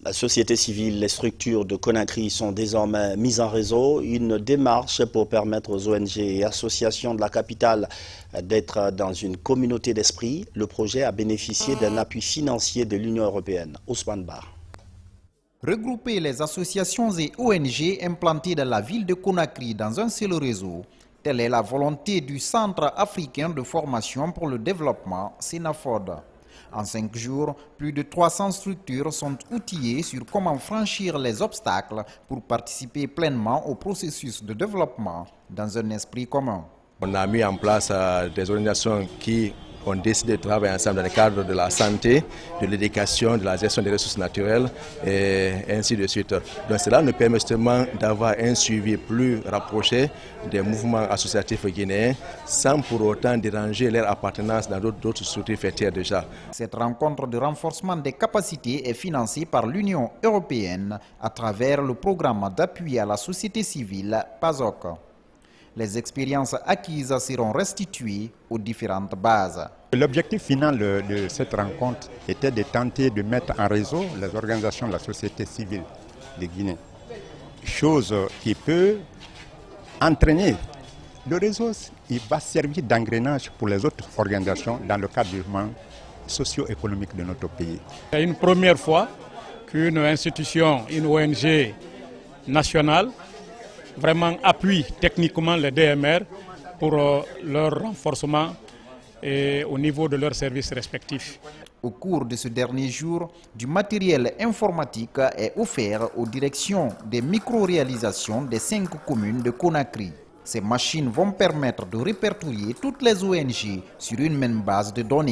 La société civile, les structures de Conakry sont désormais mises en réseau. Une démarche pour permettre aux ONG et associations de la capitale d'être dans une communauté d'esprit. Le projet a bénéficié d'un appui financier de l'Union européenne. Ousmane Bar. Regrouper les associations et ONG implantées dans la ville de Conakry dans un seul réseau, telle est la volonté du Centre africain de formation pour le développement, CENAFOD. En 5 jours, plus de 300 structures sont outillées sur comment franchir les obstacles pour participer pleinement au processus de développement dans un esprit commun. On a mis en place des organisations qui ont décidé de travailler ensemble dans le cadre de la santé, de l'éducation, de la gestion des ressources naturelles et ainsi de suite. Donc cela nous permet justement d'avoir un suivi plus rapproché des mouvements associatifs guinéens sans pour autant déranger leur appartenance dans d'autres structures fêtières déjà. Cette rencontre de renforcement des capacités est financée par l'Union européenne à travers le programme d'appui à la société civile PASOK. Les expériences acquises seront restituées aux différentes bases. L'objectif final de cette rencontre était de tenter de mettre en réseau les organisations de la société civile de Guinée. Chose qui peut entraîner. Le réseau il va servir d'engrenage pour les autres organisations dans le cadre du développement socio-économique de notre pays. C'est une première fois qu'une institution, une ONG nationale, vraiment appuie techniquement les DMR pour leur renforcement et au niveau de leurs services respectifs. Au cours de ce dernier jour, du matériel informatique est offert aux directions des micro-réalisations des 5 communes de Conakry. Ces machines vont permettre de répertorier toutes les ONG sur une même base de données.